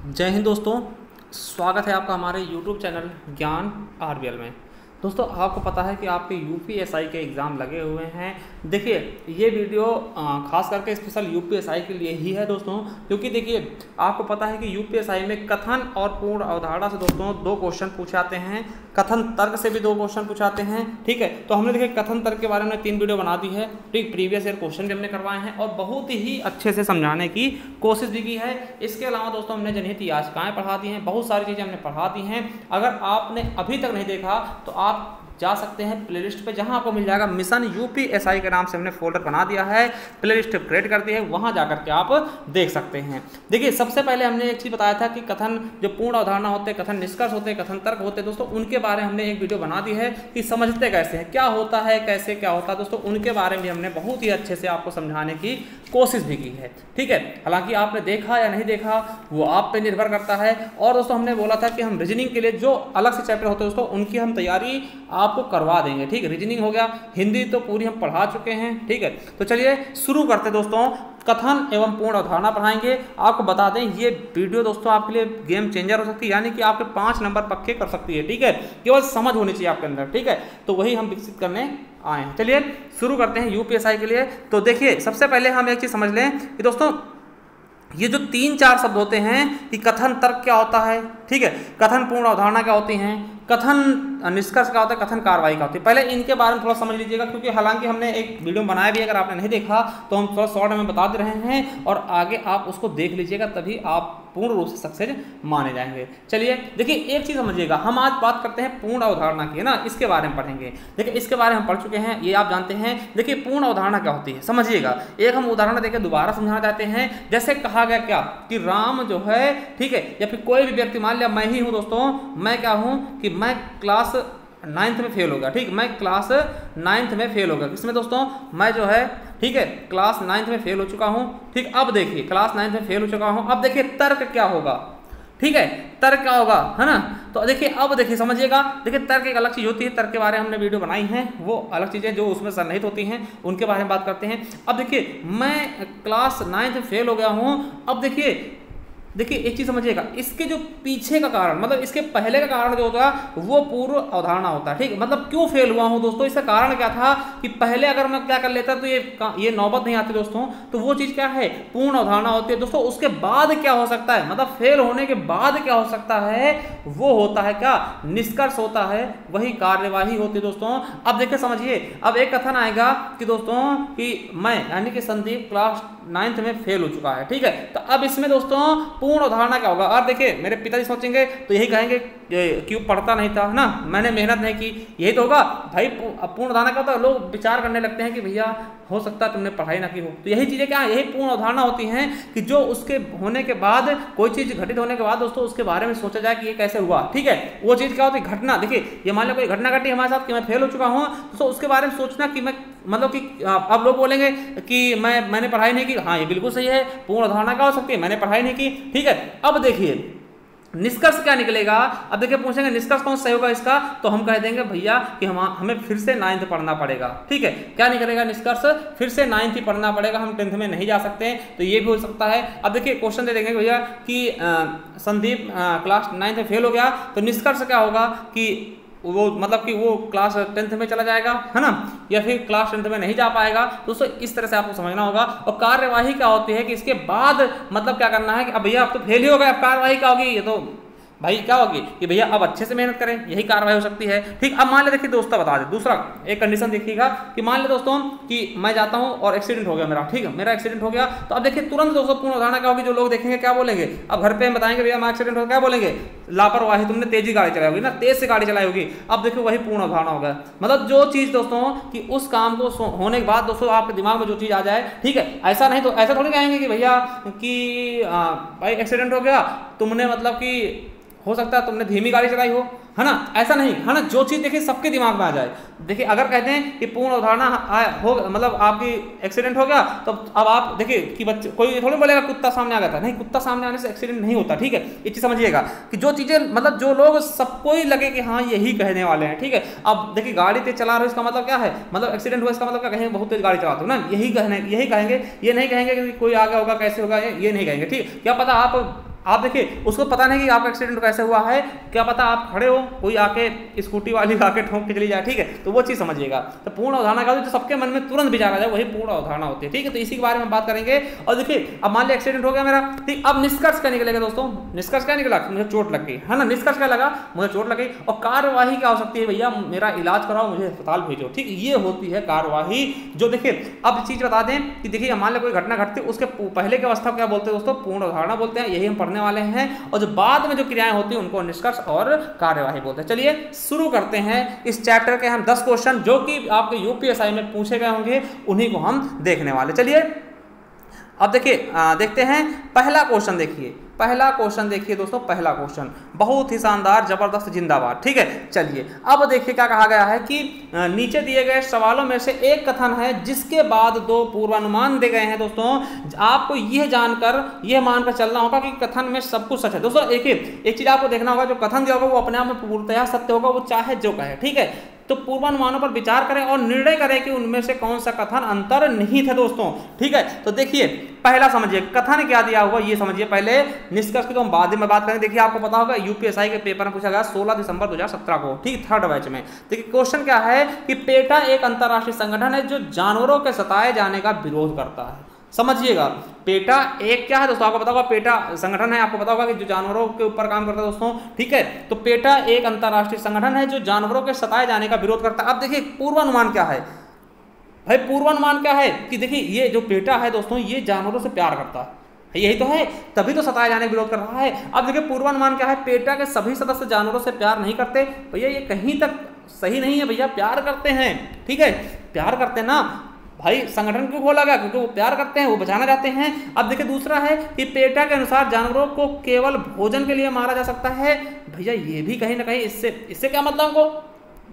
जय हिंद दोस्तों, स्वागत है आपका हमारे YouTube चैनल ज्ञान आरबीएल में। दोस्तों आपको पता है कि आपके यूपीएसआई के एग्ज़ाम लगे हुए हैं। देखिए ये वीडियो खास करके स्पेशल यूपीएसआई के लिए ही है दोस्तों, क्योंकि देखिए आपको पता है कि यूपीएसआई में कथन और पूर्ण अवधारणा से दोस्तों 2 क्वेश्चन पूछाते हैं, कथन तर्क से भी 2 क्वेश्चन पूछाते हैं। ठीक है, तो हमने देखिए कथन तर्क के बारे में 3 वीडियो बना दी है। ठीक, प्रीवियस ईयर क्वेश्चन भी हमने करवाए हैं और बहुत ही अच्छे से समझाने की कोशिश भी की है। इसके अलावा दोस्तों हमने जनहित याचिकाएं पढ़ा दी हैं, बहुत सारी चीज़ें हमने पढ़ा दी हैं। अगर आपने अभी तक नहीं देखा तो आप जा सकते हैं प्लेलिस्ट पे, जहां आपको मिल जाएगा मिशन यूपीएसआई के नाम से हमने फोल्डर बना दिया है, प्लेलिस्ट क्रिएट कर दी है, वहां जाकर के आप देख सकते हैं। देखिए सबसे पहले हमने एक चीज़ बताया था कि कथन जो पूर्ण अवधारणा होते हैं, कथन निष्कर्ष होते हैं, कथन तर्क होते हैं दोस्तों, उनके बारे में हमने एक वीडियो बना दी है कि समझते कैसे हैं, क्या होता है, कैसे क्या होता है दोस्तों, उनके बारे में हमने बहुत ही अच्छे से आपको समझाने की कोशिश भी की है। ठीक है, हालांकि आपने देखा या नहीं देखा वो आप पे निर्भर करता है। और दोस्तों हमने बोला था कि हम रीजनिंग के लिए जो अलग से चैप्टर होते हैं दोस्तों, उनकी हम तैयारी आपको करवा देंगे। ठीक है, रीजनिंग हो गया, हिंदी तो पूरी हम पढ़ा चुके हैं। ठीक है, तो चलिए शुरू करते हैं दोस्तों। कथन एवं पूर्ण अवधारणा पढ़ाएंगे। आपको बता दें ये वीडियो दोस्तों आपके लिए गेम चेंजर हो सकती है, यानी कि आपके 5 नंबर पक्के कर सकती है। ठीक है, केवल समझ होनी चाहिए आपके अंदर। ठीक है, तो वही हम विकसित करने आए हैं। चलिए शुरू करते हैं यूपीएसआई के लिए। तो देखिए सबसे पहले हम एक चीज़ समझ लें कि दोस्तों ये जो 3-4 शब्द होते हैं कि कथन तर्क क्या होता है, ठीक है, कथन पूर्ण अवधारणा क्या होती हैं, कथन निष्कर्ष क्या होता है, कथन कार्रवाई क्या होती है, पहले इनके बारे में थोड़ा समझ लीजिएगा। क्योंकि हालांकि हमने एक वीडियो बनाया भी, अगर आपने नहीं देखा तो हम थोड़ा शॉर्ट में बता दे रहे हैं और आगे आप उसको देख लीजिएगा, तभी आप पूर्ण रूप से सक्सेस माने जाएंगे। चलिए देखिए एक चीज़ समझिएगा, हम आज बात करते हैं पूर्ण अवधारणा की, है ना, इसके बारे में पढ़ेंगे। देखिए इसके बारे में हम पढ़ चुके हैं, ये आप जानते हैं। देखिए पूर्ण अवधारणा क्या होती है समझिएगा। एक हम उदाहरण देकर दोबारा समझाना चाहते हैं। जैसे कहा गया क्या कि राम जो है, ठीक है, या फिर कोई भी व्यक्ति, मान लिया मैं ही हूँ दोस्तों, मैं क्या हूँ कि मैं क्लास 9th में फेल हो गया। ठीक, मैं क्लास 9th में फेल हो गया। किसमें दोस्तों, मैं जो है, ठीक है, क्लास 9th में फेल हो चुका हूँ। ठीक, अब देखिए क्लास 9th में फेल हो चुका हूँ। अब देखिए तर्क क्या होगा, ठीक है, तर्क क्या होगा, है ना। तो देखिए अब देखिए समझिएगा। देखिए तर्क एक अलग चीज़ होती है, तर्क के बारे में हमने वीडियो बनाई है, वो अलग चीज़ें जो उसमें सन्निहित होती हैं उनके बारे में बात करते हैं। अब देखिए मैं क्लास 9th में फेल हो गया हूँ। अब देखिए एक चीज समझिएगा, इसके जो पीछे का कारण, मतलब इसके पहले का कारण जो होता है वो पूर्व अवधारणा होता है। ठीक, मतलब क्यों फेल हुआ हूं दोस्तों, इसका कारण क्या था कि पहले अगर मैं क्या कर लेता तो ये नौबत नहीं आती दोस्तों। तो वो चीज क्या है, पूर्ण अवधारणा होती है दोस्तों। उसके बाद क्या हो सकता है, मतलब फेल होने के बाद क्या हो सकता है, वो होता है क्या, निष्कर्ष होता है, वही कार्यवाही होती है दोस्तों। अब देखिए समझिए, अब एक कथन आएगा कि दोस्तों कि मैं यानी कि संदीप क्लास 9th में फेल हो चुका है। ठीक है, तो अब इसमें दोस्तों पूर्ण अवधारणा क्या होगा। और देखिए मेरे पिताजी सोचेंगे तो यही कहेंगे क्यों पढ़ता नहीं था, ना, मैंने मेहनत नहीं की, यही तो होगा भाई। पूर्ण अवधारणा क्या होता है, लोग विचार करने लगते हैं कि भैया हो सकता है तुमने पढ़ाई ना की हो। तो यही चीज़ें क्या है, यही पूर्ण अवधारणा होती हैं कि जो उसके होने के बाद, कोई चीज़ घटित होने के बाद दोस्तों उसके बारे में सोचा जाए कि ये कैसे हुआ। ठीक है, वो चीज़ क्या होती है, घटना। देखिए ये मान लो कोई घटना घटी हमारे साथ कि मैं फेल हो चुका हूँ, तो उसके बारे में सोचना कि मैं, मतलब कि अब लोग बोलेंगे कि मैंने पढ़ाई नहीं की। हाँ ये बिल्कुल सही है, पूर्ण अवधारणा क्या हो सकती है, मैंने पढ़ाई नहीं की। ठीक है, अब देखिए निष्कर्ष क्या निकलेगा। अब देखिए पूछेंगे निष्कर्ष कौन सही होगा इसका, तो हम कह देंगे भैया कि हमें फिर से 9th पढ़ना पड़ेगा। ठीक है, क्या निकलेगा निष्कर्ष, फिर से 9th ही पढ़ना पड़ेगा, हम 10th में नहीं जा सकते हैं। तो ये भी हो सकता है। अब देखिए क्वेश्चन दे देंगे भैया कि संदीप क्लास 9th में फेल हो गया, तो निष्कर्ष क्या होगा कि वो, मतलब कि वो क्लास 10th में चला जाएगा, है ना, या फिर क्लास 10th में नहीं जा पाएगा। दोस्तों इस तरह से आपको समझना होगा। और कार्यवाही क्या होती है कि इसके बाद मतलब क्या करना है कि अब भैया अब तो फेल ही हो गया, अब कार्यवाही क्या होगी, ये तो भाई क्या होगी कि भैया अब अच्छे से मेहनत करें, यही कार्रवाई हो सकती है। ठीक, अब मान ले देखिए दोस्तों बता दें दूसरा एक कंडीशन देखिएगा कि मान ले दोस्तों कि मैं जाता हूं और एक्सीडेंट हो गया मेरा। ठीक है, मेरा एक्सीडेंट हो गया, तो अब देखिए तुरंत दोस्तों पूर्ण अवधारणा क्या होगी, जो लोग देखेंगे क्या बोलेंगे, अब घर पे हम बताएंगे भैया मैं एक्सीडेंट हो, क्या बोलेंगे, लापरवाही, तुमने तेजी गाड़ी चलाई होगी ना, तेज से गाड़ी चलाई होगी। अब देखो वही पूर्ण अवधारणा होगा। मतलब जो चीज़ दोस्तों कि उस काम को होने के बाद दोस्तों आपके दिमाग में जो चीज़ आ जाए। ठीक है, ऐसा नहीं तो ऐसा थोड़ी कहेंगे कि भैया कि भाई एक्सीडेंट हो गया, तुमने मतलब कि हो सकता है तुमने धीमी गाड़ी चलाई हो, है ना, ऐसा नहीं, है ना। जो चीज़ देखिए सबके दिमाग में आ जाए। देखिए अगर कहते हैं कि पूर्ण अवधारणा हो, मतलब आपकी एक्सीडेंट हो गया, तो अब आप देखिए कि बच्चे, कोई थोड़ी बोलेगा कुत्ता सामने आ गया था, नहीं, कुत्ता सामने आने से एक्सीडेंट नहीं होता। ठीक है, ये चीज़ समझिएगा कि जो चीज़ें, मतलब जो लोग सबको ही लगे कि हाँ यही कहने वाले हैं। ठीक है, अब देखिए गाड़ी तेज चला रहे हो इसका मतलब क्या है, मतलब एक्सीडेंट हुआ इसका मतलब क्या, कहेंगे बहुत तेज गाड़ी चलाते हो ना, यही कहेंगे। ये नहीं कहेंगे कि कोई आ गया होगा कैसे होगा, ये नहीं कहेंगे। ठीक, क्या पता आप आप देखिए उसको पता नहीं कि आपका एक्सीडेंट कैसे हुआ है, क्या पता आप खड़े हो, कोई आके स्कूटी वाली आके ठोक के चली जाए, ठीक है, तो वो चीज़ समझिएगा। तो पूर्ण अवधारणा का जो सबके मन में तुरंत विचार आ जाए वही पूर्ण अवधारणा होती है, ठीक है। तो इसी के बारे में बात करेंगे। और देखिए अब मान लिया एक्सीडेंट हो गया मेरा, ठीक, अब निष्कर्ष क्या निकलेगा दोस्तों, निष्कर्ष क्या निकला, मुझे चोट लग गई है ना, निष्कर्ष क्या लगा, मुझे चोट लग गई। और कार्यवाही क्या हो सकती है, भैया मेरा इलाज कराओ, मुझे अस्पताल भेजो, ठीक, ये होती है कार्यवाही। जो देखिए अब चीज बता दें कि देखिए मान लो कोई घटना घटती है, उसके पहले की अवस्था क्या बोलते हैं दोस्तों, पूर्ण अवधारणा बोलते हैं, यही हम पढ़ने वाले हैं। और जो बाद में जो क्रियाएं होती हैं उनको निष्कर्ष और कार्यवाही बोलते हैं। चलिए शुरू करते हैं इस चैप्टर के हम 10 क्वेश्चन जो कि आपके यूपीएसआई में पूछे गए होंगे, उन्हीं को हम देखने वाले। चलिए अब देखिए देखते हैं पहला क्वेश्चन। देखिए पहला क्वेश्चन देखिए दोस्तों, पहला क्वेश्चन बहुत ही शानदार, जबरदस्त, जिंदाबाद, ठीक है। चलिए अब देखिए क्या कहा गया है कि नीचे दिए गए सवालों में से एक कथन है जिसके बाद 2 पूर्वानुमान दिए गए हैं। दोस्तों आपको यह जानकर यह मानकर चलना होगा कि कथन में सब कुछ सच है। दोस्तों एक चीज आपको देखना होगा, जो कथन दिया होगा वो अपने आप में पूर्णतः सत्य होगा, वो चाहे जो कहे, ठीक है। तो पूर्वानुमानों पर विचार करें और निर्णय करें कि उनमें से कौन सा कथन अंतर्निहित है दोस्तों, ठीक है। तो देखिए पहला समझिए कथन क्या दिया हुआ, ये समझिए पहले, निष्कर्ष की तो हम बाद में बात करें। देखिए आपको पता होगा यूपीएसआई के पेपर में पूछा गया 16 दिसंबर 2017 को, ठीक, 3rd बैच में। देखिए क्वेश्चन क्या है कि पेटा एक अंतरराष्ट्रीय संगठन है जो जानवरों के सताए जाने का विरोध करता है। समझिएगा पेटा एक क्या है दोस्तों, आपको पता होगा पेटा संगठन है, आपको पता होगा कि जो जानवरों के ऊपर काम करता है दोस्तों, ठीक है। तो पेटा एक अंतरराष्ट्रीय संगठन है जो जानवरों के सताए जाने का विरोध करता है। अब देखिए पूर्वानुमान क्या है भाई, पूर्वानुमान क्या है कि देखिए ये जो पेटा है दोस्तों ये जानवरों से प्यार करता है, यही तो है, तभी तो सताए जाने का विरोध कर रहा है। अब देखिए पूर्वानुमान क्या है, पेटा के सभी सदस्य जानवरों से प्यार नहीं करते। भैया ये कहीं तक सही नहीं है, भैया प्यार करते हैं, ठीक है, प्यार करते हैं ना भाई, संगठन क्यों खोला गया, क्योंकि वो प्यार करते हैं, वो बचाना चाहते हैं। अब देखिए दूसरा है कि पेटा के अनुसार जानवरों को केवल भोजन के लिए मारा जा सकता है। भैया ये भी कहीं ना कहीं इससे क्या मतलब हमको,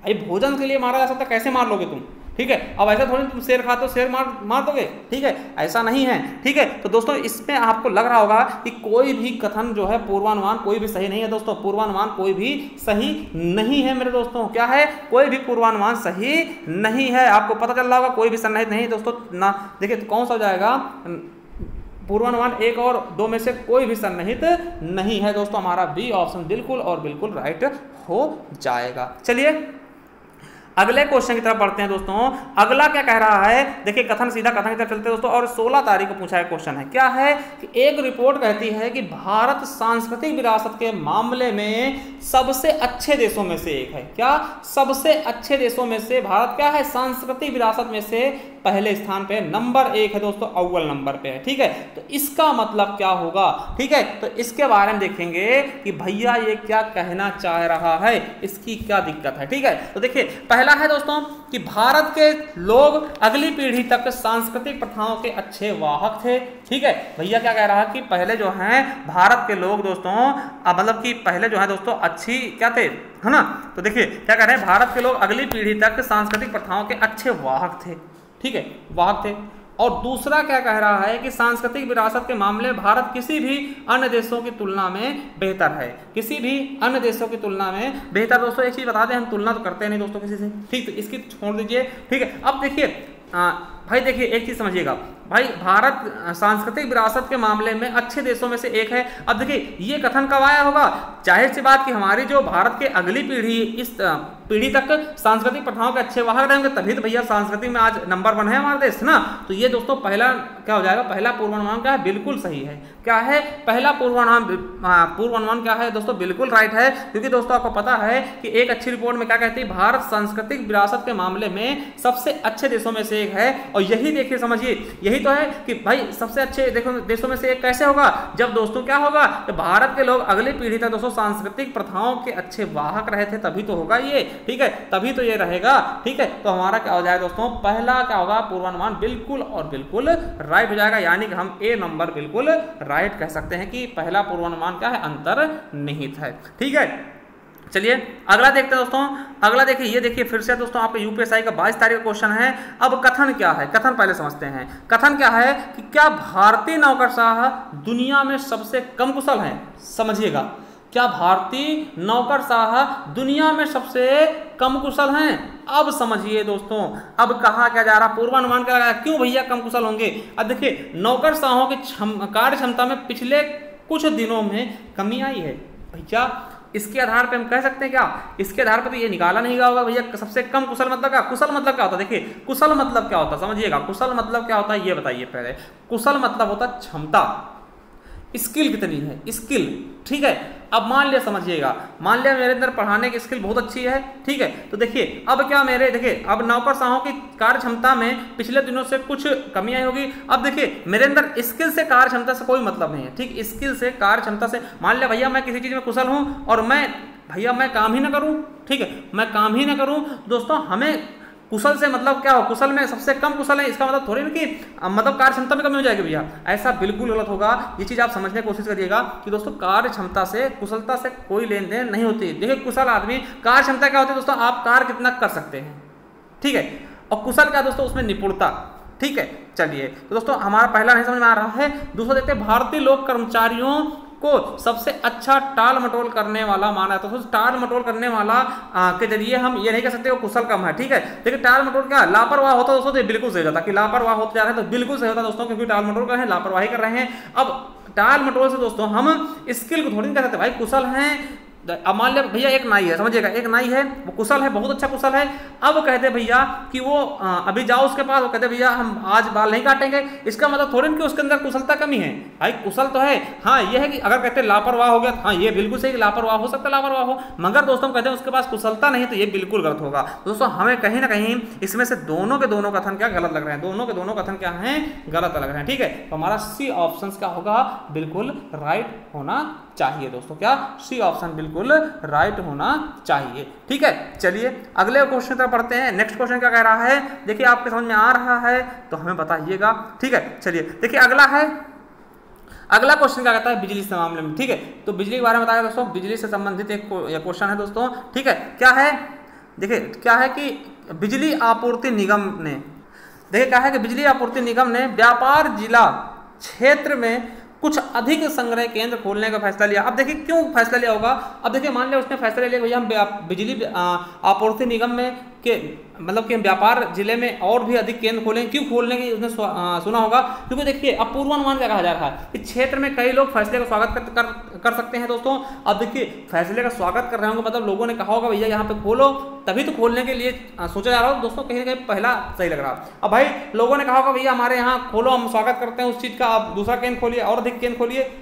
भाई भोजन के लिए मारा जा सकता है, कैसे मार लोगे तुम, ठीक है। अब ऐसा थोड़ी तुम शेर खाते हो शेर मार दोगे, ठीक है, ऐसा नहीं है, ठीक है। तो दोस्तों इसमें आपको लग रहा होगा कि कोई भी कथन जो है पूर्वानुमान कोई भी सही नहीं है दोस्तों, पूर्वानुमान कोई भी सही नहीं है मेरे दोस्तों, क्या है, कोई भी पूर्वानुमान सही नहीं है। आपको पता चल रहा होगा कोई भी सन्निहित नहीं दोस्तों ना। देखिए तो कौन सा हो जाएगा, पूर्वानुमान 1 और 2 में से कोई भी सन्निहित नहीं है दोस्तों, हमारा बी ऑप्शन बिल्कुल और बिल्कुल राइट हो जाएगा। चलिए अगले क्वेश्चन की तरफ बढ़ते हैं दोस्तों। अगला क्या कह रहा है, देखिए कथन सीधा कथन की तरफ चलते हैं दोस्तों। और 16 तारीख को पूछा है क्वेश्चन है, क्या है कि एक रिपोर्ट कहती है कि भारत सांस्कृतिक विरासत के मामले में सबसे अच्छे देशों में से एक है। क्या सबसे अच्छे देशों में से भारत क्या है, सांस्कृतिक विरासत में से पहले स्थान पे, नंबर 1 है दोस्तों, अव्वल नंबर पे है, ठीक है। तो इसका मतलब क्या होगा, ठीक है, तो इसके बारे में देखेंगे कि भैया ये क्या कहना चाह रहा है, इसकी क्या दिक्कत है, ठीक है। तो देखिए पहला है दोस्तों कि भारत के लोग अगली पीढ़ी तक सांस्कृतिक प्रथाओं के अच्छे वाहक थे, ठीक है। भैया क्या कह रहा है कि पहले जो हैं भारत के लोग दोस्तों, मतलब कि पहले जो है दोस्तों अच्छी क्या थे, है ना। तो देखिए क्या कह रहे हैं, भारत के लोग अगली पीढ़ी तक सांस्कृतिक प्रथाओं के अच्छे वाहक थे, ठीक है, वाहक थे। और दूसरा क्या कह रहा है कि सांस्कृतिक विरासत के मामले में भारत किसी भी अन्य देशों की तुलना में बेहतर है, किसी भी अन्य देशों की तुलना में बेहतर। दोस्तों एक चीज बता दें, हम तुलना तो करते नहीं दोस्तों किसी से, ठीक, तो इसकी छोड़ दीजिए, ठीक है। अब देखिए भाई देखिए एक चीज समझिएगा भाई, भारत सांस्कृतिक विरासत के मामले में अच्छे देशों में से एक है। अब देखिए ये कथन कब आया होगा, जाहिर सी बात कि हमारी जो भारत के अगली पीढ़ी इस पीढ़ी तक सांस्कृतिक प्रथाओं के अच्छे वाहक रहेंगे, तभी तो भैया सांस्कृतिक में आज नंबर 1 है हमारा देश ना। तो ये दोस्तों पहला क्या हो जाएगा, पहला पूर्वानुमान क्या है, बिल्कुल सही है। क्या है पहला पूर्वानुमान क्या है दोस्तों, बिल्कुल राइट है। क्योंकि दोस्तों आपको पता है कि एक अच्छी रिपोर्ट में क्या कहती है, भारत सांस्कृतिक विरासत के मामले में सबसे अच्छे देशों में से एक है। और यही देखिए समझिए, यही तो है कि भाई सबसे अच्छे देखो देशों में से एक कैसे होगा, जब दोस्तों क्या होगा, तो भारत के लोग अगली पीढ़ी तक दोस्तों सांस्कृतिक प्रथाओं के अच्छे वाहक रहे थे, तभी तो होगा ये, ठीक है, तभी तो ये रहेगा, ठीक है। तो हमारा क्या हो जाएगा दोस्तों, पहला क्या होगा, पूर्वानुमान बिल्कुल और बिल्कुल राइट हो जाएगा। यानी कि हम ए नंबर बिल्कुल राइट कह सकते हैं कि पहला पूर्वानुमान क्या है, अंतर्निहित है, ठीक है। चलिए अगला देखते हैं दोस्तों। अगला देखिए, ये देखिए फिर से दोस्तों आपके यूपीएसआई का 22 तारीख का क्वेश्चन है। अब कथन क्या है, कथन पहले समझते हैं। कथन क्या है कि क्या भारतीय नौकरशाह दुनिया में सबसे कम कुशल हैं। समझिएगा, क्या भारतीय नौकरशाह दुनिया में सबसे कम कुशल हैं। अब समझिए दोस्तों, अब कहा क्या जा रहा, पूर्वानुमान क्या लगा, क्यों भैया कम कुशल होंगे। अब देखिए नौकरशाहों की कार्य क्षमता में पिछले कुछ दिनों में कमी आई है। भैया इसके आधार पे हम कह सकते हैं क्या, इसके आधार पर तो ये निकाला नहीं गया होगा भैया सबसे कम कुशल मतलब क्या, कुशल मतलब क्या होता है, देखिए कुशल मतलब क्या होता है समझिएगा, कुशल मतलब क्या होता है ये बताइए पहले। कुशल मतलब होता है क्षमता, स्किल कितनी है, स्किल, ठीक है। अब मान लिया समझिएगा, मान लिया मेरे अंदर पढ़ाने की स्किल बहुत अच्छी है, ठीक है, तो देखिए अब क्या मेरे देखिए अब नौकरशाहों की कार्य क्षमता में पिछले दिनों से कुछ कमी आई होगी। अब देखिए मेरे अंदर स्किल से कार्य क्षमता से कोई मतलब नहीं है, ठीक, स्किल से कार्य क्षमता से, मान लिया भैया मैं किसी चीज में कुशल हूं और मैं काम ही ना करूं, ठीक है, मैं काम ही ना करूं दोस्तों, हमें कुशल से मतलब क्या हो, कुशल में सबसे कम कुशल है इसका मतलब थोड़ी ना कि मतलब कार्य क्षमता में कमी हो जाएगी भैया, ऐसा बिल्कुल गलत होगा। ये चीज आप समझने की कोशिश करिएगा कि दोस्तों कार्य क्षमता से कुशलता से कोई लेन देन नहीं होती। देखिए कुशल आदमी, कार्य क्षमता क्या होती है दोस्तों, आप कार्य कितना कर सकते हैं, ठीक है, और कुशल क्या दोस्तों उसमें निपुणता, ठीक है। चलिए तो दोस्तों हमारा पहला नहीं समझ में आ रहा है। दूसरा देखते हैं भारतीय लोक कर्मचारियों को सबसे अच्छा टाल मटोल करने वाला माना है। तो टाल मटोल करने वाला के जरिए हम ये नहीं कह सकते वो कुशल कम है, ठीक है। देखिए टाल मटोल क्या, लापरवाह होता दोस्तों, तो बिल्कुल सही होता कि लापरवाह होते जा रहे हैं तो बिल्कुल सही होता दोस्तों, क्योंकि टाल मटोल कर रहे हैं, लापरवाही कर रहे हैं। अब टाल मटोल से दोस्तों हम स्किल को थोड़ी नहीं कह सकते भाई कुशल हैं। अब मान लिया भैया एक नाई है, समझिएगा एक नाई है, वो कुशल है, बहुत अच्छा कुशल है। अब कहते भैया कि वो अभी जाओ उसके पास, वो कहते भैया हम आज बाल नहीं काटेंगे, इसका मतलब थोड़ी कि उसके अंदर कुशलता कमी है, भाई कुशल तो है। हाँ ये है कि अगर कहते लापरवाह हो गया, हाँ ये बिल्कुल सही, लापरवाह हो सकता है, लापरवाह हो, मगर दोस्तों कहते हैं उसके पास कुशलता नहीं, तो ये बिल्कुल गलत होगा। दोस्तों हमें कहीं ना कहीं इसमें से दोनों के दोनों कथन क्या गलत लग रहे हैं, दोनों के दोनों कथन क्या हैं, गलत लग रहे हैं, ठीक है। तो हमारा सी ऑप्शन क्या होगा, बिल्कुल राइट होना चाहिए दोस्तों, क्या सी ऑप्शन बिल्कुल राइट होना चाहिए, ठीक है। चलिए अगले क्वेश्चन तरफ पढ़ते हैं। नेक्स्ट क्वेश्चन क्या कह रहा है, देखिए आपके समझ में आ रहा है तो हमें बताइएगा, ठीक है। चलिए देखिए अगला क्वेश्चन क्या कहता है, बिजली के मामले में, ठीक है। तो बिजली के बारे में बताया दोस्तों, बिजली से संबंधित एक क्वेश्चन है दोस्तों, ठीक है। क्या है, देखिए क्या है कि बिजली आपूर्ति निगम ने, देखिए क्या है कि बिजली आपूर्ति निगम ने व्यापार जिला क्षेत्र में कुछ अधिक संग्रह केंद्र खोलने का फैसला लिया। अब देखिए क्यों फैसला लिया होगा, अब देखिए मान लिया उसने फैसला लिया भैया हम बिजली आपूर्ति निगम में के मतलब कि व्यापार जिले में और भी अधिक केंद्र खोलें, क्यों खोलने की उसने सुना होगा, क्योंकि देखिए अब पूर्वानुमान क्या कहा जा रहा है, इस क्षेत्र में कई लोग फैसले का स्वागत कर सकते हैं दोस्तों। अब देखिए फैसले का स्वागत कर रहे होंगे मतलब लोगों ने कहा होगा भैया यहाँ पे खोलो, तभी तो खोलने के लिए सोचा जा रहा हो दोस्तों, कहीं ना कहीं पहला सही लग रहा। अब भाई लोगों ने कहा होगा भैया हमारे यहाँ खोलो, हम स्वागत करते हैं उस चीज़ का, आप दूसरा केंद्र खोलिए और अधिक केंद्र खोलिए,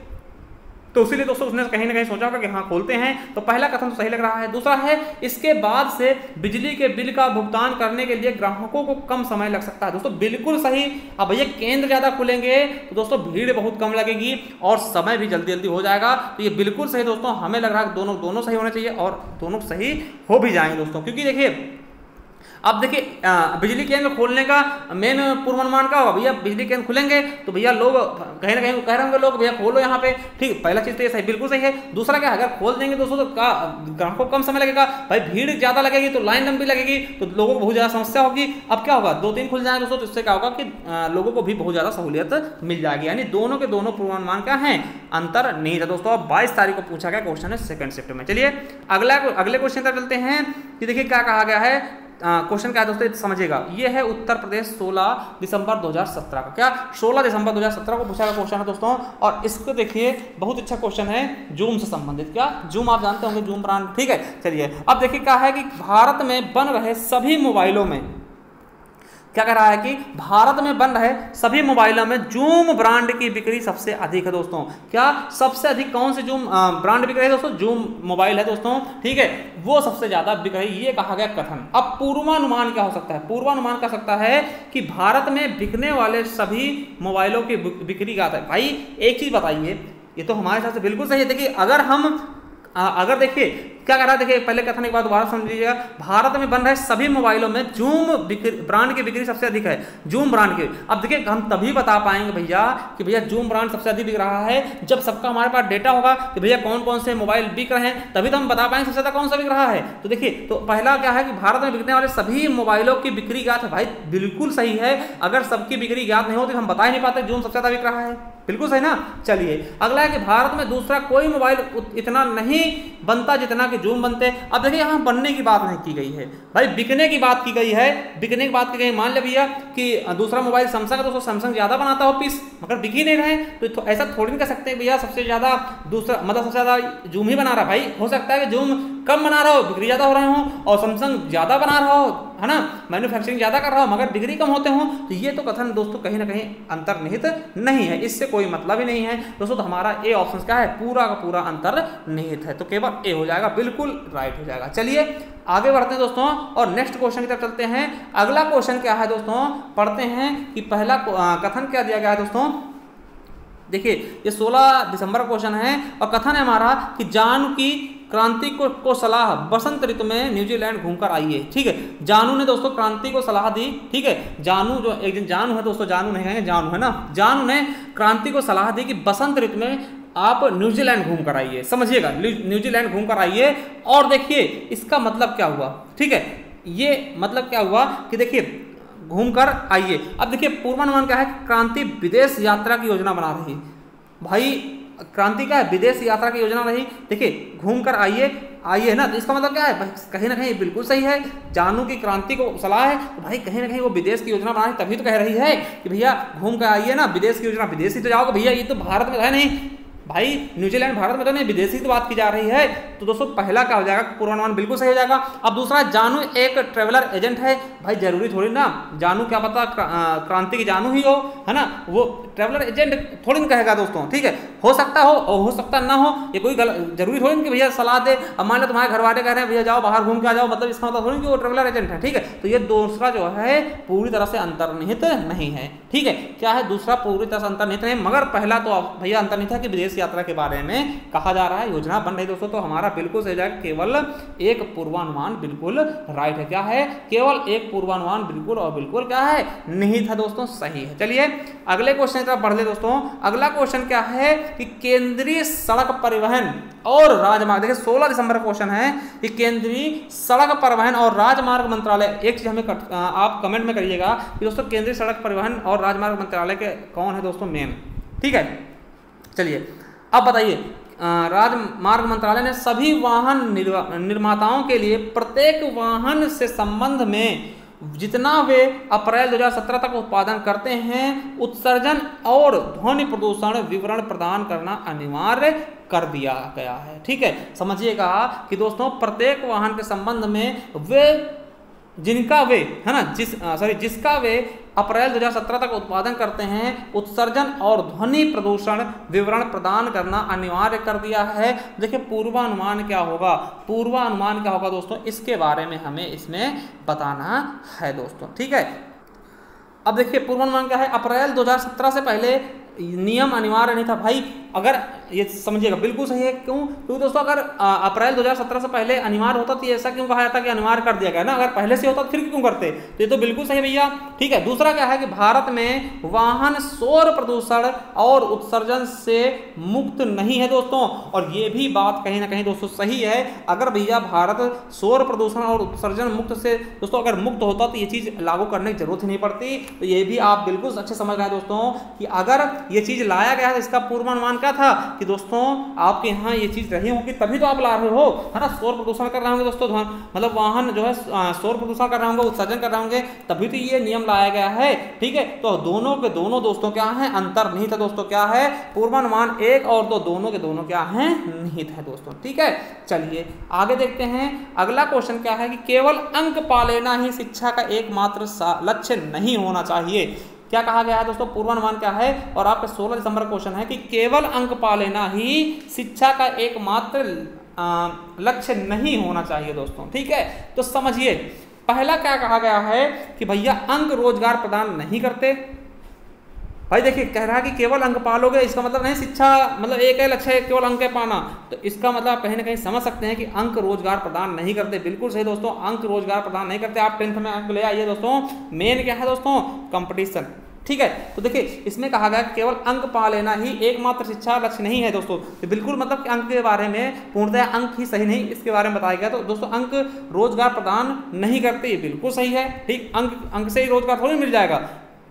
तो इसीलिए दोस्तों उसने कहीं ना कहीं सोचा होगा कि हाँ खोलते हैं, तो पहला कथन तो सही लग रहा है। दूसरा है इसके बाद से बिजली के बिल का भुगतान करने के लिए ग्राहकों को कम समय लग सकता है, दोस्तों बिल्कुल सही। अब भैया केंद्र ज्यादा खुलेंगे तो दोस्तों भीड़ बहुत कम लगेगी और समय भी जल्दी जल्दी हो जाएगा, तो ये बिल्कुल सही दोस्तों, हमें लग रहा है दोनों सही होने चाहिए और दोनों सही हो भी जाएंगे दोस्तों। क्योंकि देखिए अब देखिए बिजली केंद्र खोलने का मेन पूर्वानुमान क्या होगा, भैया बिजली केंद्र खुलेंगे तो भैया लोग कहीं ना कहीं कह रहे होंगे लोग भैया खोलो यहाँ पे, ठीक, पहला चीज तो ये सही बिल्कुल सही है। दूसरा क्या, अगर खोल देंगे दोस्तों तो ग्राहकों को कम समय लगेगा, भाई भीड़ ज्यादा लगेगी तो लाइन लंबी लगेगी तो लोगों को बहुत ज्यादा समस्या होगी। अब क्या होगा, 2-3 खुल जाए दोस्तों तो इससे क्या होगा कि लोगों को भी बहुत ज्यादा सहूलियत मिल जाएगी, यानी दोनों के दोनों पूर्वानुमान क्या है, अंतर नहीं था दोस्तों। अब 22 तारीख को पूछा गया क्वेश्चन है सेकंड शिफ्ट में। चलिए अगले क्वेश्चन तक चलते हैं कि देखिए क्या कहा गया है, क्वेश्चन क्या है दोस्तों समझिएगा, ये है उत्तर प्रदेश 16 दिसंबर 2017 का, क्या 16 दिसंबर 2017 को पूछा गया क्वेश्चन है दोस्तों। और इसको देखिए बहुत अच्छा क्वेश्चन है जूम से संबंधित, क्या जूम आप जानते होंगे, जूम ब्रांड, ठीक है। चलिए अब देखिए क्या है कि भारत में बन रहे सभी मोबाइलों में क्या कह रहा है कि भारत में बन रहे सभी मोबाइलों में जूम ब्रांड की बिक्री सबसे अधिक है दोस्तों। क्या सबसे अधिक कौन से जूम ब्रांड बिक रहे हैं दोस्तों, जूम मोबाइल है दोस्तों, ठीक है, वो सबसे ज्यादा बिक रही, ये कहा गया कथन। अब पूर्वानुमान क्या हो सकता है, पूर्वानुमान कह सकता है कि भारत में बिकने वाले सभी मोबाइलों की बिक्री क्या है। भाई एक चीज बताइए, ये तो हमारे हिसाब से बिल्कुल सही है। देखिए अगर देखिए क्या कर रहा है, देखिए पहले कथन एक बार दोबारा समझ लीजिएगा, भारत में बन रहे सभी मोबाइलों में जूम ब्रांड की बिक्री सबसे अधिक है, जूम ब्रांड की। अब देखिए हम तभी बता पाएंगे भैया कि भैया जूम ब्रांड सबसे अधिक बिक रहा है जब सबका हमारे पास डेटा होगा कि भैया कौन कौन से मोबाइल बिक रहे हैं, तभी तो हम बता पाएंगे सबसे ज्यादा कौन सा बिक रहा है। तो देखिए तो पहला क्या है कि भारत में बिकने वाले सभी मोबाइलों की बिक्री ज्ञात है, भाई बिल्कुल सही है। अगर सबकी बिक्री ज्ञात नहीं होती तो हम बता ही नहीं पाते जूम सबसे ज्यादा बिक रहा है, बिल्कुल सही ना। चलिए अगला है कि भारत में दूसरा कोई मोबाइल इतना नहीं बनता जितना कि जूम बनते। अब देखिए यहाँ बनने की बात नहीं की गई है भाई, बिकने की बात की गई है। बिकने की बात की गई, मान ले भैया कि दूसरा मोबाइल सैमसंग है, दोस्तों सैमसंग ज्यादा बनाता हो पीस, मगर बिक ही नहीं रहे, तो ऐसा थोड़ी नहीं कर सकते भैया सबसे ज्यादा दूसरा मतलब सबसे ज्यादा जूम ही बना रहा। भाई हो सकता है कि जूम कम बना रहा हो, बिक्री ज्यादा हो रहे हो, और सैमसंग ज्यादा बना रहा हो, है ना, मैन्युफैक्चरिंग ज्यादा कर रहा हो मगर बिक्री कम होते हो। तो ये तो कथन दोस्तों कहीं ना कहीं अंतर्निहित नहीं है, इससे कोई मतलब ही नहीं है दोस्तों। तो हमारा ए ऑप्शन क्या है, पूरा का पूरा अंतर्निहित है, तो केवल ए हो जाएगा, बिल्कुल राइट हो जाएगा। चलिए आगे बढ़ते हैं दोस्तों और नेक्स्ट क्वेश्चन की तरफ चलते हैं। अगला क्वेश्चन क्या है दोस्तों, पढ़ते हैं कि पहला कथन क्या दिया गया है दोस्तों। देखिए ये 16 दिसंबर क्वेश्चन है और कथन है हमारा कि जानू की क्रांति को सलाह बसंत ऋतु में न्यूजीलैंड घूमकर आइए। ठीक है, जानू ने दोस्तों क्रांति को सलाह दी। ठीक है, जानू जो एक दिन जानू है दोस्तों, जानू नहीं है, जानू है ना, जानू ने क्रांति को सलाह दी कि बसंत ऋतु में आप न्यूजीलैंड घूम कर आइए। समझिएगा, न्यूजीलैंड घूम कर आइए। और देखिए इसका मतलब क्या हुआ। ठीक है, ये मतलब क्या हुआ कि देखिए घूम कर आइए। अब देखिए पूर्वानुमान क्या है, क्रांति विदेश यात्रा की योजना बना रही। भाई क्रांति क्या है, विदेश यात्रा की योजना रही। देखिए घूम कर आइए, आइए ना, तो इसका मतलब क्या है भाई, कहीं ना कहीं बिल्कुल सही है। जानू की क्रांति को सलाह है तो भाई कहीं ना कहीं वो विदेश की योजना बना रही, तभी तो कह रही है कि भैया घूम कर आइए ना, विदेश की योजना। विदेश ही तो जाओगे भैया, ये तो भारत में है नहीं भाई, न्यूजीलैंड भारत में तो नहीं, विदेशी तो बात की जा रही है। तो दोस्तों पहला क्या हो जाएगा, पूर्वानुमान बिल्कुल सही हो जाएगा। अब दूसरा, जानू एक ट्रेवलर एजेंट है। भाई जरूरी थोड़ी ना जानू क्या पता क्रांति की जानू ही हो, है ना, वो ट्रेवलर एजेंट थोड़ी ना कहेगा दोस्तों। ठीक है, हो सकता हो और हो सकता ना हो, ये कोई जरूरी थोड़ी कि भैया सलाह दे। अब मान लो तुम्हारे घर वाले कह रहे हैं भैया जाओ बाहर घूम के आ जाओ, मतलब इसका मतलब थोड़ी कि वो ट्रेवलर एजेंट है। ठीक है, तो ये दूसरा जो है पूरी तरह से अंतर्निहित नहीं है। ठीक है, क्या है दूसरा पूरी तरह से अंतर्निहित नहीं, मगर पहला तो भैया अंतर्निहित है कि विदेश यात्रा के बारे में कहा जा रहा है, योजना बन रही दोस्तों। तो हमारा बिल्कुल सही जाएगा, केवल एक पूर्वानुमान बिल्कुल राइट है। क्या है, केवल एक पूर्वानुमान बिल्कुल और बिल्कुल क्या है, निहित है दोस्तों, सही है। चलिए अगले क्वेश्चन की तरफ बढ़ ले दोस्तों। अगला क्वेश्चन क्या है कि केंद्रीय सड़क परिवहन और राजमार्ग, देखिए 16 दिसंबर क्वेश्चन है कि केंद्रीय सड़क परिवहन और राजमार्ग मंत्रालय, एक चीज हमें आप कमेंट में करिएगा कि दोस्तों केंद्रीय सड़क परिवहन और राजमार्ग मंत्रालय के कौन है दोस्तों मेन। ठीक है, चलिए अब बताइए, राजमार्ग मंत्रालय ने सभी वाहन निर्माताओं के लिए प्रत्येक वाहन से संबंध में जितना वे अप्रैल 2017 तक उत्पादन करते हैं उत्सर्जन और ध्वनि प्रदूषण विवरण प्रदान करना अनिवार्य कर दिया गया है। ठीक है, समझिएगा कि दोस्तों प्रत्येक वाहन के संबंध में वे जिनका वे है ना जिसका वे अप्रैल 2017 तक उत्पादन करते हैं उत्सर्जन और ध्वनि प्रदूषण विवरण प्रदान करना अनिवार्य कर दिया है। देखिए पूर्वानुमान क्या होगा, पूर्वानुमान क्या होगा दोस्तों, इसके बारे में हमें इसमें बताना है दोस्तों। ठीक है, अब देखिए पूर्वानुमान क्या है, अप्रैल 2017 से पहले नियम अनिवार्य नहीं था। भाई अगर ये समझिएगा बिल्कुल सही है, क्यों, क्योंकि दोस्तों अगर अप्रैल 2017 से पहले अनिवार्य होता तो ऐसा क्यों कहा जाता कि अनिवार्य कर दिया गया ना, अगर पहले से होता तो फिर क्यों करते, तो ये तो बिल्कुल सही भैया। ठीक है, दूसरा क्या है कि भारत में वाहन शोर प्रदूषण और उत्सर्जन से मुक्त नहीं है दोस्तों, और ये भी बात कहीं ना कहीं दोस्तों सही है। अगर भैया भारत शोर प्रदूषण और उत्सर्जन मुक्त से दोस्तों अगर मुक्त होता तो ये चीज लागू करने की जरूरत ही नहीं पड़ती। तो ये भी आप बिल्कुल अच्छे समझ रहे हैं दोस्तों कि अगर ये चीज लाया गया है, इसका पूर्वानुमान क्या था कि दोस्तों आपके यहाँ ये चीज रही होगी तभी तो आप ला रहे हो, है ना, शोर प्रदूषण कर रहे होंगे दोस्तों, मतलब वाहन जो है शोर प्रदूषण कर रहे होंगे, उत्सर्जन कर रहे होंगे, तभी तो ये नियम लाया गया है। ठीक है, तो दोनों के दोनों दोस्तों क्या है, अंतर्निहित है दोस्तों। क्या है, पूर्वानुमान एक और दो दोनों के दोनों क्या है, निहित है दोस्तों। ठीक है, चलिए आगे देखते हैं। अगला क्वेश्चन क्या है कि केवल अंक पा लेना ही शिक्षा का एकमात्र लक्ष्य नहीं होना चाहिए। क्या कहा गया है दोस्तों, पूर्वानुमान क्या है, और आपका 16 दिसंबर क्वेश्चन है कि केवल अंक पा लेना ही शिक्षा का एकमात्र लक्ष्य नहीं होना चाहिए दोस्तों। ठीक है, तो समझिए पहला क्या कहा गया है कि भैया अंक रोजगार प्रदान नहीं करते। भाई देखिए कह रहा है कि केवल अंक पालोगे, इसका मतलब नहीं शिक्षा मतलब एक है लक्ष्य है केवल अंक पाना, तो इसका मतलब कहीं ना कहीं समझ सकते हैं कि अंक रोजगार प्रदान नहीं करते। बिल्कुल सही दोस्तों, अंक रोजगार प्रदान नहीं करते। आप 10th में अंक ले आइए दोस्तों। मेन क्या है दोस्तों, कंपटीशन। ठीक है, तो देखिए इसमें कहा गया केवल अंक पा लेना ही एकमात्र शिक्षा लक्ष्य नहीं है दोस्तों, तो बिल्कुल मतलब अंक के बारे में पूर्णतः अंक ही सही नहीं, इसके बारे में बताया गया। तो दोस्तों अंक रोजगार प्रदान नहीं करते, ये बिल्कुल सही है। ठीक, अंक से ही रोजगार थोड़ी मिल जाएगा,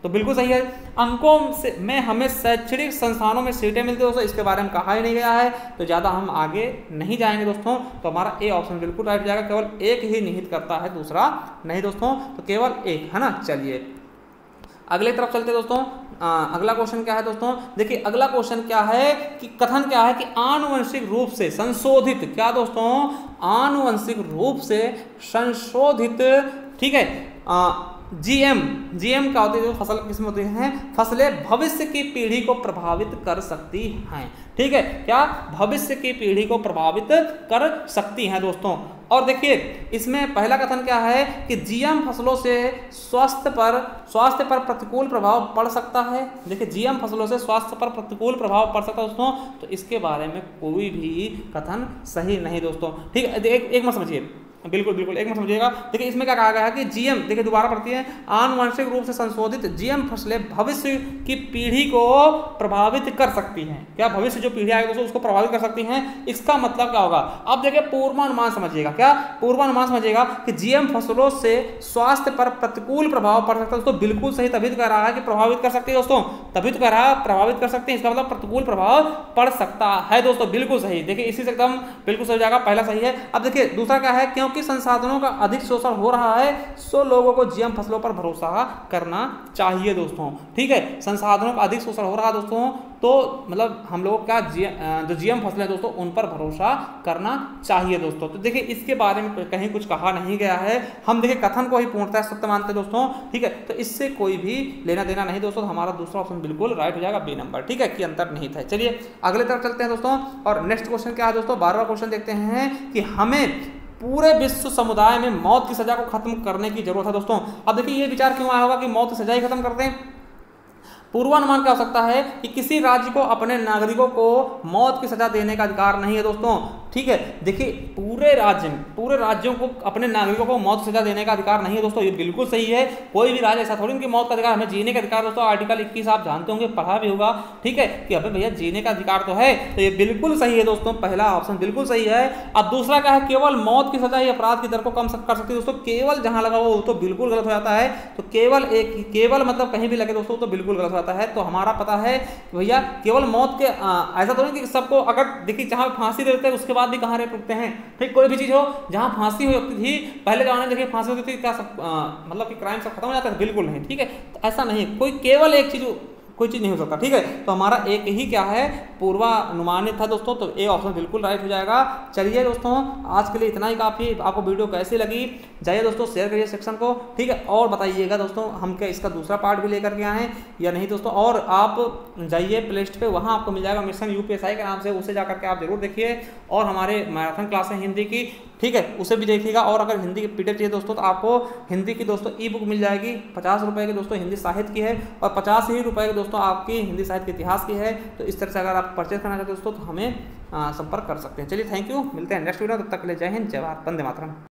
तो बिल्कुल सही है। अंकों से में हमें शैक्षणिक संस्थानों में सीटें मिलती है दोस्तों, इसके बारे में कहा ही नहीं गया है, तो ज़्यादा हम आगे नहीं जाएंगे दोस्तों। तो हमारा ए ऑप्शन बिल्कुल राइट हो जाएगा, केवल एक ही निहित करता है, दूसरा नहीं दोस्तों, तो केवल एक, है ना। चलिए अगले तरफ चलते हैं दोस्तों। अगला क्वेश्चन क्या है दोस्तों, देखिए अगला क्वेश्चन क्या है कि कथन क्या है कि आनुवंशिक रूप से संशोधित, क्या दोस्तों, आनुवंशिक रूप से संशोधित, ठीक है, जीएम क्या होती है, जो फसल किस्म होती हैं, फसलें भविष्य की पीढ़ी को प्रभावित कर सकती हैं, ठीक है, क्या भविष्य की पीढ़ी को प्रभावित कर सकती हैं दोस्तों। और देखिए इसमें पहला कथन क्या है कि जीएम फसलों से स्वास्थ्य पर प्रतिकूल प्रभाव पड़ सकता है। देखिए जीएम फसलों से स्वास्थ्य पर प्रतिकूल प्रभाव पड़ सकता है दोस्तों, तो इसके बारे में कोई भी कथन सही नहीं दोस्तों, ठीक है। एक मत समझिए, बिल्कुल एक मत समझिएगा। देखिए इसमें क्या कहा गया है कि जीएम, देखिए दोबारा पढ़ती है, आनुवंशिक रूप से संशोधित जीएम फसलें भविष्य की पीढ़ी को प्रभावित कर सकती हैं। क्या भविष्य जो पीढ़ी आएगी दोस्तों उसको प्रभावित कर सकती हैं, इसका मतलब क्या होगा। अब देखिए पूर्वानुमान समझिएगा, क्या पूर्वानुमान समझिएगा कि जीएम फसलों से स्वास्थ्य पर प्रतिकूल प्रभाव पड़ सकता है दोस्तों, बिल्कुल सही, तभी तो कह रहा है कि प्रभावित कर सकती है दोस्तों, तभी तो कह रहा है प्रभावित कर सकते हैं, इसका मतलब प्रतिकूल प्रभाव पड़ सकता है दोस्तों, बिल्कुल सही। देखिए इसी से एकदम बिल्कुल सही हो जाएगा, पहला सही है। अब देखिए दूसरा क्या है, क्योंकि संसाधनों का अधिक शोषण हो रहा है, सो लोगों को जीएम फसलों पर भरोसा करना चाहिए दोस्तों, ठीक है। संसाधनों का अधिक शोषण हो रहा है दोस्तों, तो मतलब हम लोगों का जो जीएम फसलें दोस्तों उन पर भरोसा करना चाहिए दोस्तों। तो देखिए इसके बारे में कहीं कुछ कहा नहीं गया है, हम देखिए कथन को ही पूर्णतः सत्य मानते हैं दोस्तों, ठीक है। तो इससे कोई भी लेना देना नहीं दोस्तों, हमारा दूसरा ऑप्शन बिल्कुल राइट हो जाएगा, बी नंबर, ठीक है, कि अंतर नहीं था। चलिए अगले तरफ चलते हैं दोस्तों, और नेक्स्ट क्वेश्चन क्या है दोस्तों, 12वां क्वेश्चन देखते हैं कि हमें पूरे विश्व समुदाय में मौत की सजा को खत्म करने की जरूरत है दोस्तों। अब देखिए ये विचार क्यों आया होगा कि मौत की सजा ही खत्म कर दें। पूर्वानुमान क्या हो सकता है कि किसी राज्य को अपने नागरिकों को मौत की सजा देने का अधिकार नहीं है दोस्तों, ठीक है। देखिए पूरे राज्यों को अपने नागरिकों को मौत की सजा देने का अधिकार नहीं है दोस्तों, ये बिल्कुल सही है। कोई भी राज्य ऐसा थोड़ी कि मौत का अधिकार, हमें जीने का अधिकार दोस्तों, आर्टिकल 21 आप जानते होंगे, पढ़ा भी होगा, ठीक है, कि अबे भैया जीने का अधिकार तो है, तो ये बिल्कुल सही है दोस्तों, पहला ऑप्शन बिल्कुल सही है। अब दूसरा क्या है, केवल मौत की सजा ही अपराध की दर को कम कर सकती है दोस्तों, केवल जहां लगा वो तो बिल्कुल गलत हो जाता है, तो केवल मतलब कहीं भी लगे दोस्तों तो बिल्कुल गलत जाता है। तो हमारा पता है भैया केवल मौत के ऐसा तो नहीं कि सबको, अगर देखिए जहां फांसी देते हैं उसके बाद भी कहां रुकते हैं, ठीक, कोई भी चीज हो जहां फांसी होती थी पहले जमाने में, देखिए फांसी होती थी, क्या सब मतलब कि क्राइम सब खत्म हो जाता है, बिल्कुल नहीं, ठीक है। तो ऐसा नहीं है, कोई केवल एक चीज, कोई चीज नहीं हो सकता, ठीक है। तो हमारा एक ही क्या है, पूर्वानुमानित था दोस्तों, तो ए ऑप्शन बिल्कुल राइट हो जाएगा। चलिए दोस्तों आज के लिए इतना ही काफी। आपको वीडियो कैसी लगी जाइए दोस्तों शेयर करिए सेक्शन को, ठीक है, और बताइएगा दोस्तों हम क्या इसका दूसरा पार्ट भी लेकर के आए या नहीं दोस्तों। और आप जाइए प्ले स्टोर पे, वहाँ आपको मिल जाएगा मिशन यूपीएसआई के नाम से, उसे जा करके आप जरूर देखिए, और हमारे मैराथन क्लास है हिंदी की, ठीक है, उसे भी देखिएगा। और अगर हिंदी की पीडीएफ चाहिए दोस्तों तो आपको हिंदी की दोस्तों ई बुक मिल जाएगी, 50 रुपये की दोस्तों हिंदी साहित्य की है, और 50 ही रुपये की दोस्तों आपकी हिंदी साहित्य के इतिहास की है। तो इस तरह से अगर आप परचेज करना चाहते हैं दोस्तों तो हमें संपर्क कर सकते हैं। चलिए थैंक यू, मिलते हैं नेक्स्ट वीडियो, तब तक के लिए जय हिंद, जय भारत, वंदे मातरम।